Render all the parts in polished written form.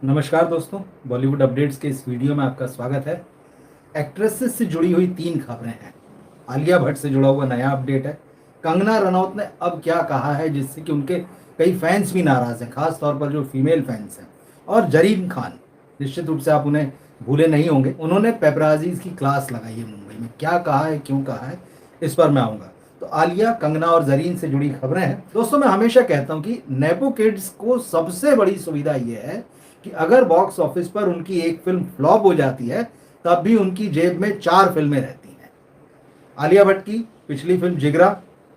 नमस्कार दोस्तों, बॉलीवुड अपडेट्स के इस वीडियो में आपका स्वागत है। एक्ट्रेसेस से जुड़ी हुई 3 खबरें हैं। आलिया भट्ट से जुड़ा हुआ नया अपडेट है। कंगना रनौत ने अब क्या कहा है जिससे कि उनके कई फैंस भी नाराज हैं, खास तौर पर जो फीमेल फैंस हैं। और जरीन खान, निश्चित रूप से आप उन्हें भूले नहीं होंगे, उन्होंने पेपराजीज की क्लास लगाई है मुंबई में। क्या कहा है, क्यों कहा है, इस पर मैं आऊँगा। तो आलिया, कंगना और जरीन से जुड़ी खबरें हैं। दोस्तों, मैं हमेशा कहता हूँ कि नेपो किड्स को सबसे बड़ी सुविधा यह है कि अगर बॉक्स ऑफिस पर उनकी एक फिल्म फ्लॉप हो जाती है, तब भी उनकी जेब में 4 फिल्में रहती हैं। आलिया भट्ट की पिछली फिल्म जिगरा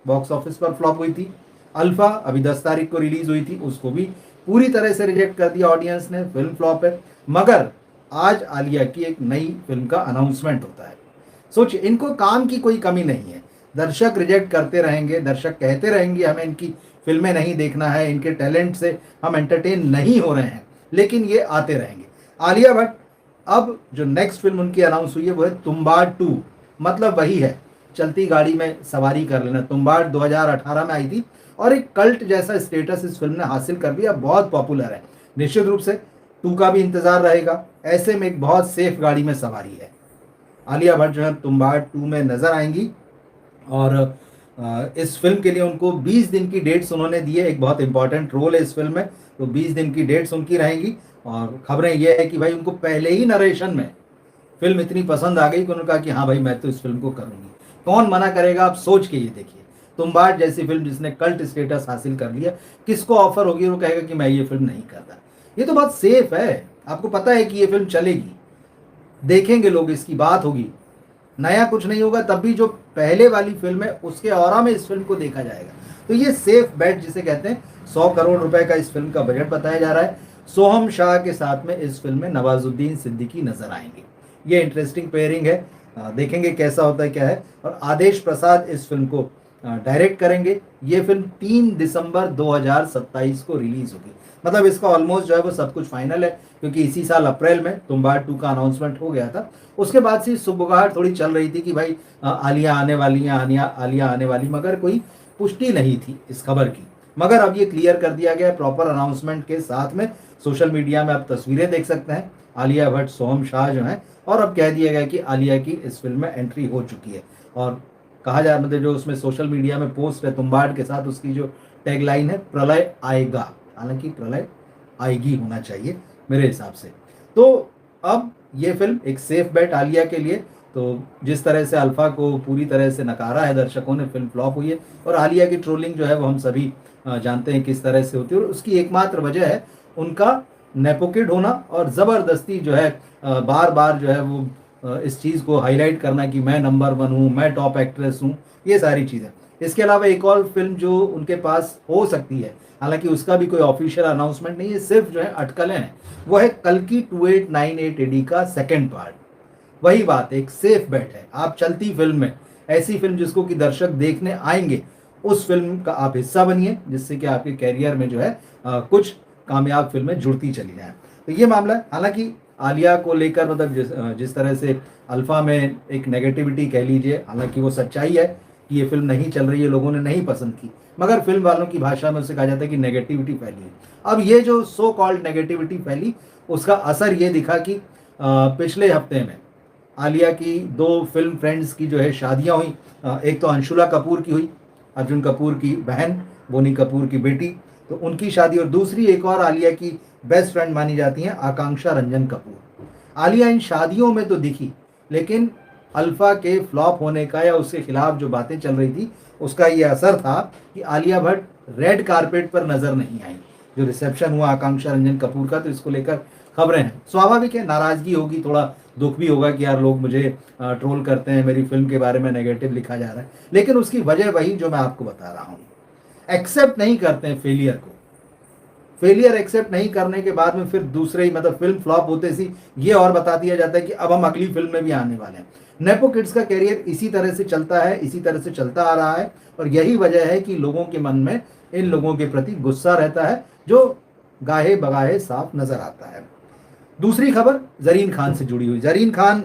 बॉक्स ऑफिस पर फ्लॉप हुई थी। अल्फा अभी 10 तारीख को रिलीज हुई थी, उसको भी पूरी तरह से रिजेक्ट कर दिया ऑडियंस ने, फिल्म फ्लॉप है। मगर आज आलिया की एक नई फिल्म का अनाउंसमेंट होता है। सोचिए, इनको काम की कोई कमी नहीं है। दर्शक रिजेक्ट करते रहेंगे, दर्शक कहते रहेंगे हमें इनकी फिल्में नहीं देखना है, इनके टैलेंट से हम एंटरटेन नहीं हो रहे हैं, लेकिन ये आते रहेंगे। आलिया भट्ट अब जो नेक्स्ट फिल्म उनकी अनाउंस हुई है वो है तुम्बाड़ 2। मतलब वही है, चलती गाड़ी में सवारी कर लेना। तुम्बाड़ 2018 में आई थी और एक कल्ट जैसा स्टेटस इस फिल्म ने हासिल कर लिया, बहुत पॉपुलर है। निश्चित रूप से 2 का भी इंतजार रहेगा। ऐसे में एक बहुत सेफ गाड़ी में सवारी है। आलिया भट्ट जो है तुम्बाड़ 2 में नजर आएंगी और इस फिल्म के लिए उनको 20 दिन की डेट्स उन्होंने दी है। एक बहुत इंपॉर्टेंट रोल है इस फिल्म में, तो 20 दिन की डेट्स उनकी रहेंगी। और खबरें ये है कि भाई उनको पहले ही नरेशन में फिल्म इतनी पसंद आ गई कि उन्होंने कहा कि हाँ भाई, मैं तो इस फिल्म को करूंगी। कौन मना करेगा, आप सोच के ये देखिए। तुम्बाड़ जैसी फिल्म जिसने कल्ट स्टेटस हासिल कर लिया, किसको ऑफर होगी वो कहेगा कि मैं ये फिल्म नहीं करता। ये तो बहुत सेफ है, आपको पता है कि ये फिल्म चलेगी, देखेंगे लोग, इसकी बात होगी। नया कुछ नहीं होगा, तब भी जो पहले वाली फिल्म है उसके ऑरा में इस फिल्म को देखा जाएगा। तो ये सेफ बेट जिसे कहते हैं। 100 करोड़ रुपए का इस फिल्म का बजट बताया जा रहा है। सोहम शाह के साथ में इस फिल्म में नवाजुद्दीन सिद्दीकी नजर आएंगे। ये इंटरेस्टिंग पेयरिंग है, देखेंगे कैसा होता है, क्या है। और आदेश प्रसाद इस फिल्म को डायरेक्ट करेंगे। ये फिल्म 3 दिसंबर 2027 को रिलीज होगी। मतलब इसका ऑलमोस्ट जो है वो सब कुछ फाइनल है, क्योंकि इसी साल अप्रैल में तुम्बाड़ 2 का अनाउंसमेंट हो गया था। उसके बाद से सुबुगाहट थोड़ी चल रही थी कि भाई आलिया आने वाली है, आलिया आने वाली, मगर कोई पुष्टि नहीं थी इस खबर की। मगर अब ये क्लियर कर दिया गया प्रॉपर अनाउंसमेंट के साथ में। सोशल मीडिया में आप तस्वीरें देख सकते हैं, आलिया भट्ट, सोहम शाह जो हैं। और अब कह दिया गया कि आलिया की इस फिल्म में एंट्री हो चुकी है। और कहा जा मतलब जो उसमें सोशल मीडिया में पोस्ट है तुम्बाड़ के साथ, उसकी जो टैगलाइन है, प्रलय आएगा। हालांकि प्रलय आएगी होना चाहिए मेरे हिसाब से। तो अब ये फिल्म एक सेफ बेट आलिया के लिए। तो जिस तरह से अल्फा को पूरी तरह से नकारा है दर्शकों ने, फिल्म फ्लॉप हुई है। और आलिया की ट्रोलिंग जो है वो हम सभी जानते हैं किस तरह से होती है। और उसकी एकमात्र वजह है उनका नेपोकिड होना और ज़बरदस्ती जो है बार बार जो है वो इस चीज़ को हाईलाइट करना कि मैं नंबर 1 हूँ, मैं टॉप एक्ट्रेस हूँ, ये सारी चीज़ें। इसके अलावा एक और फिल्म जो उनके पास हो सकती है, हालांकि उसका भी कोई ऑफिशियल अनाउंसमेंट नहीं है, सिर्फ जो है अटकलें हैं, वो है कल्कि 2898 एडी का सेकंड पार्ट। वही बात, एक सेफ बेट है। आप चलती फिल्म में ऐसी फिल्म जिसको कि दर्शक देखने आएंगे, उस फिल्म का आप हिस्सा बनिए, जिससे कि आपके कैरियर में जो है कुछ कामयाब फिल्में जुड़ती चली जाएं। तो ये मामला है। हालांकि आलिया को लेकर मतलब जिस तरह से अल्फा में एक नेगेटिविटी कह लीजिए, हालांकि वो सच्चाई है कि ये फिल्म नहीं चल रही है, लोगों ने नहीं पसंद की, मगर फिल्म वालों की भाषा में उसे कहा जाता है कि नेगेटिविटी फैली है। अब ये जो सो कॉल्ड नेगेटिविटी फैली, उसका असर ये दिखा कि पिछले हफ्ते में आलिया की 2 फिल्म फ्रेंड्स की जो है शादियां हुई। एक तो अंशुला कपूर की हुई, अर्जुन कपूर की बहन, बोनी कपूर की बेटी, तो उनकी शादी। और दूसरी एक और आलिया की बेस्ट फ्रेंड मानी जाती हैं, आकांक्षा रंजन कपूर। आलिया इन शादियों में तो दिखी, लेकिन अल्फा के फ्लॉप होने का या उसके खिलाफ जो बातें चल रही थी, उसका ये असर था कि आलिया भट्ट रेड कारपेट पर नजर नहीं आई। जो रिसेप्शन हुआ आकांक्षा रंजन कपूर का, तो इसको लेकर खबरें हैं। स्वाभाविक है, नाराजगी होगी, थोड़ा दुख भी होगा कि यार लोग मुझे ट्रोल करते हैं, मेरी फिल्म के बारे में नेगेटिव लिखा जा रहा है। लेकिन उसकी वजह वही जो मैं आपको बता रहा हूँ, एक्सेप्ट नहीं करते हैं फेलियर को। फेलियर एक्सेप्ट नहीं करने के बाद में फिर दूसरे ही मतलब फिल्म फ्लॉप होते सी ये और बता दिया जाता है कि अब हम अगली फिल्म में भी आने वाले हैं। नेपो किड्स का कैरियर इसी तरह से चलता है, इसी तरह से चलता आ रहा है। और यही वजह है कि लोगों के मन में इन लोगों के प्रति गुस्सा रहता है, जो गाहे बगाहे साफ नजर आता है। दूसरी खबर जरीन खान से जुड़ी हुई। जरीन खान,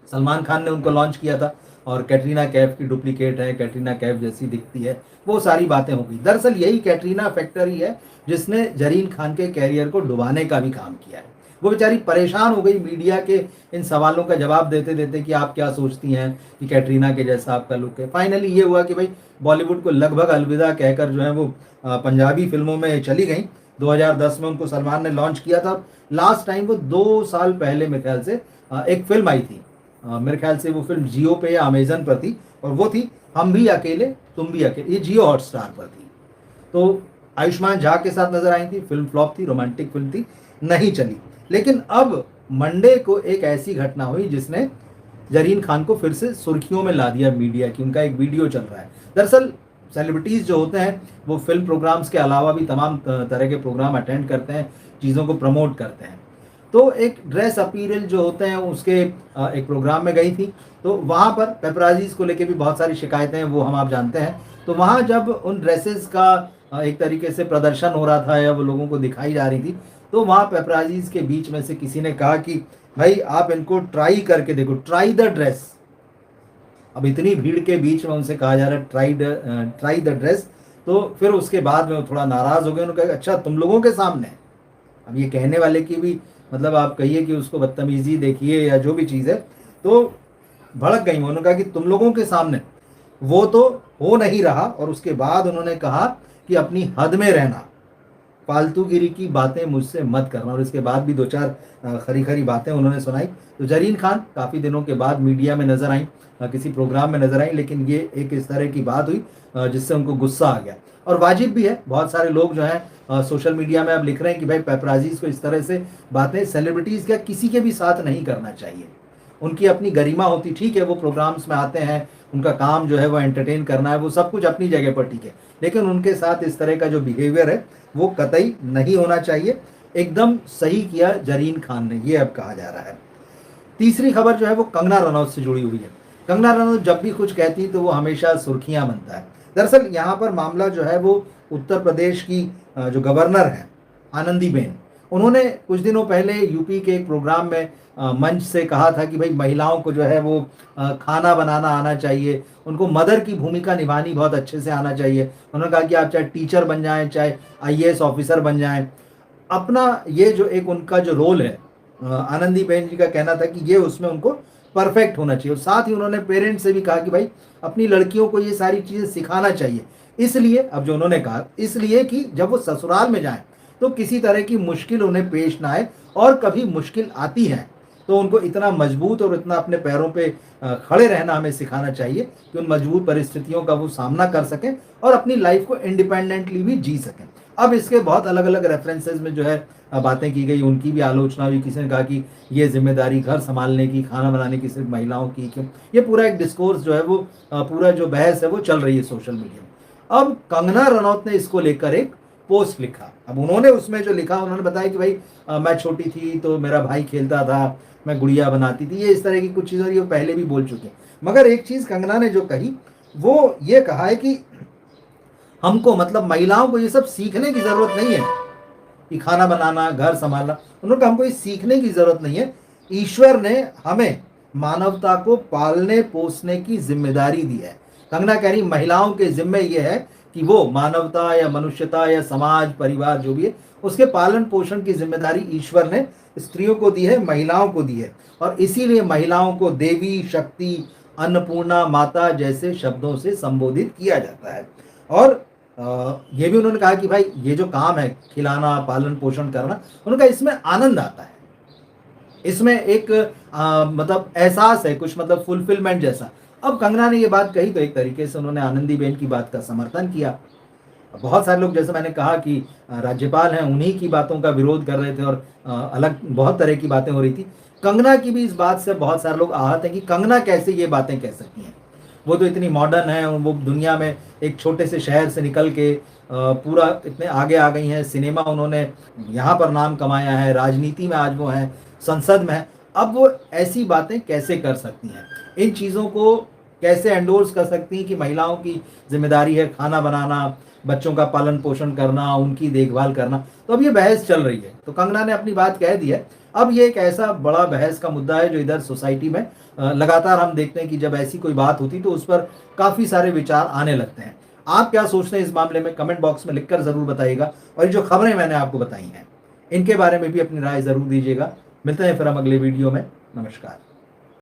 सलमान खान ने उनको लॉन्च किया था। और कैटरीना कैफ की डुप्लीकेट है, कैटरीना कैफ जैसी दिखती है, वो सारी बातें हो गई। दरअसल यही कैटरीना फैक्टर ही है जिसने जरीन खान के कैरियर को डुबाने का भी काम किया है। वो बेचारी परेशान हो गई मीडिया के इन सवालों का जवाब देते देते कि आप क्या सोचती हैं कि कैटरीना के जैसा आपका लुक है। फाइनली ये हुआ कि भाई बॉलीवुड को लगभग अलविदा कहकर जो है वो पंजाबी फिल्मों में चली गई। 2010 में उनको सलमान ने लॉन्च किया था। लास्ट टाइम वो 2 साल पहले मेरे ख्याल से एक फिल्म आई थी, मेरे ख्याल से वो फिल्म जियो पे या अमेजन पर थी, और वो थी हम भी अकेले तुम भी अकेले, ये जियो हॉटस्टार पर थी। तो आयुष्मान झा के साथ नजर आई थी, फिल्म फ्लॉप थी, रोमांटिक फिल्म थी, नहीं चली। लेकिन अब मंडे को एक ऐसी घटना हुई जिसने जरीन खान को फिर से सुर्खियों में ला दिया मीडिया की। उनका एक वीडियो चल रहा है। दरअसल सेलिब्रिटीज जो होते हैं वो फिल्म प्रोग्राम्स के अलावा भी तमाम तरह के प्रोग्राम अटेंड करते हैं, चीज़ों को प्रमोट करते हैं। तो एक ड्रेस अपीरियल जो होते हैं उसके एक प्रोग्राम में गई थी। तो वहाँ पर पेपराजीज को लेके भी बहुत सारी शिकायतें हैं, वो हम आप जानते हैं। तो वहाँ जब उन ड्रेसेस का एक तरीके से प्रदर्शन हो रहा था या वो लोगों को दिखाई जा रही थी, तो वहाँ पेपराजीज के बीच में से किसी ने कहा कि भाई आप इनको ट्राई करके देखो, ट्राई द ड्रेस। अब इतनी भीड़ के बीच में उनसे कहा जा रहा है ट्राई द ड्रेस। तो फिर उसके बाद में वो थोड़ा नाराज हो गए। उन्होंने कहा अच्छा तुम लोगों के सामने। अब ये कहने वाले की भी मतलब आप कहिए कि उसको बदतमीजी देखिए या जो भी चीज़ है, तो भड़क गई। उन्होंने कहा कि तुम लोगों के सामने वो तो हो नहीं रहा। और उसके बाद उन्होंने कहा कि अपनी हद में रहना, फालतूगिरी की बातें मुझसे मत करना। और इसके बाद भी 2-4 खरी खरी बातें उन्होंने सुनाई। तो जरीन खान काफ़ी दिनों के बाद मीडिया में नजर आई, किसी प्रोग्राम में नजर आई, लेकिन ये एक इस तरह की बात हुई जिससे उनको गुस्सा आ गया। और वाजिब भी है, बहुत सारे लोग जो हैं सोशल मीडिया में अब लिख रहे हैं कि भाई पेपराजीज को इस तरह से बातें सेलिब्रिटीज़ का किसी के भी साथ नहीं करना चाहिए। उनकी अपनी गरिमा होती, ठीक है वो प्रोग्राम्स में आते हैं, उनका काम जो है वो एंटरटेन करना है, वो सब कुछ अपनी जगह पर ठीक है, लेकिन उनके साथ इस तरह का जो बिहेवियर है वो कतई नहीं होना चाहिए। एकदम सही किया जरीन खान ने, ये अब कहा जा रहा है। तीसरी खबर जो है वो कंगना रनौत से जुड़ी हुई है। कंगना रनौत जब भी कुछ कहती तो वो हमेशा सुर्खियां बनता है। दरअसल यहाँ पर मामला जो है वो उत्तर प्रदेश की जो गवर्नर है आनंदीबेन, उन्होंने कुछ दिनों पहले यूपी के एक प्रोग्राम में मंच से कहा था कि भाई महिलाओं को जो है वो खाना बनाना आना चाहिए, उनको मदर की भूमिका निभानी बहुत अच्छे से आना चाहिए। उन्होंने कहा कि आप चाहे टीचर बन जाएं, चाहे आईएएस ऑफिसर बन जाएं, अपना ये जो एक उनका जो रोल है, आनंदीबेन जी का कहना था कि ये उसमें उनको परफेक्ट होना चाहिए। और साथ ही उन्होंने पेरेंट्स से भी कहा कि भाई अपनी लड़कियों को ये सारी चीज़ें सिखाना चाहिए। इसलिए अब जो उन्होंने कहा, इसलिए कि जब वो ससुराल में जाएं तो किसी तरह की मुश्किल उन्हें पेश ना आए, और कभी मुश्किल आती है तो उनको इतना मजबूत और इतना अपने पैरों पे खड़े रहना हमें सिखाना चाहिए कि उन मजबूत परिस्थितियों का वो सामना कर सकें और अपनी लाइफ को इंडिपेंडेंटली भी जी सकें। अब इसके बहुत अलग अलग रेफरेंसेस में जो है बातें की गई, उनकी भी आलोचना हुई। किसी ने कहा कि ये जिम्मेदारी घर संभालने की, खाना बनाने की सिर्फ महिलाओं की, क्यों ये पूरा एक डिस्कोर्स जो है वो पूरा जो बहस है वो चल रही है सोशल मीडिया में। अब कंगना रनौत ने इसको लेकर एक पोस्ट लिखा। अब उन्होंने उसमें जो लिखा, उन्होंने बताया कि भाई मैं छोटी थी तो मेरा भाई खेलता था, मैं गुड़िया बनाती थी, ये इस तरह की कुछ चीज़ें ये पहले भी बोल चुके हैं। मगर एक चीज़ कंगना ने जो कही वो ये कहा है कि हमको मतलब महिलाओं को ये सब सीखने की ज़रूरत नहीं है कि खाना बनाना, घर संभालना। उन्होंने कहा हमको ये सीखने की ज़रूरत नहीं है, ईश्वर ने हमें मानवता को पालने पोसने की जिम्मेदारी दी है। कंगना कह रही महिलाओं के जिम्मे ये है कि वो मानवता या मनुष्यता या समाज परिवार जो भी है उसके पालन पोषण की जिम्मेदारी ईश्वर ने स्त्रियों को दी है, महिलाओं को दी है। और इसीलिए महिलाओं को देवी, शक्ति, अन्नपूर्णा, माता जैसे शब्दों से संबोधित किया जाता है। और ये भी उन्होंने कहा कि भाई ये जो काम है खिलाना, पालन पोषण करना, उन्होंने कहा इसमें आनंद आता है, इसमें एक मतलब एहसास है कुछ, मतलब फुलफिलमेंट जैसा। अब कंगना ने ये बात कही तो एक तरीके से उन्होंने आनंदीबेन की बात का समर्थन किया। बहुत सारे लोग, जैसे मैंने कहा कि राज्यपाल हैं, उन्हीं की बातों का विरोध कर रहे थे और अलग बहुत तरह की बातें हो रही थी। कंगना की भी इस बात से बहुत सारे लोग आहत हैं कि कंगना कैसे ये बातें कह सकती हैं, वो तो इतनी मॉडर्न है, वो दुनिया में एक छोटे से शहर से निकल के पूरा इतने आगे आ गई हैं। सिनेमा उन्होंने यहाँ पर नाम कमाया है, राजनीति में आज वो हैं, संसद में है। अब वो ऐसी बातें कैसे कर सकती हैं, इन चीज़ों को कैसे एंडोर्स कर सकती हैं कि महिलाओं की जिम्मेदारी है खाना बनाना, बच्चों का पालन पोषण करना, उनकी देखभाल करना। तो अब ये बहस चल रही है, तो कंगना ने अपनी बात कह दी है। अब ये एक ऐसा बड़ा बहस का मुद्दा है जो इधर सोसाइटी में लगातार हम देखते हैं कि जब ऐसी कोई बात होती तो उस पर काफी सारे विचार आने लगते हैं। आप क्या सोचते हैं इस मामले में, कमेंट बॉक्स में लिखकर जरूर बताइएगा। और ये जो खबरें मैंने आपको बताई हैं इनके बारे में भी अपनी राय जरूर दीजिएगा। मिलते हैं फिर हम अगले वीडियो में। नमस्कार।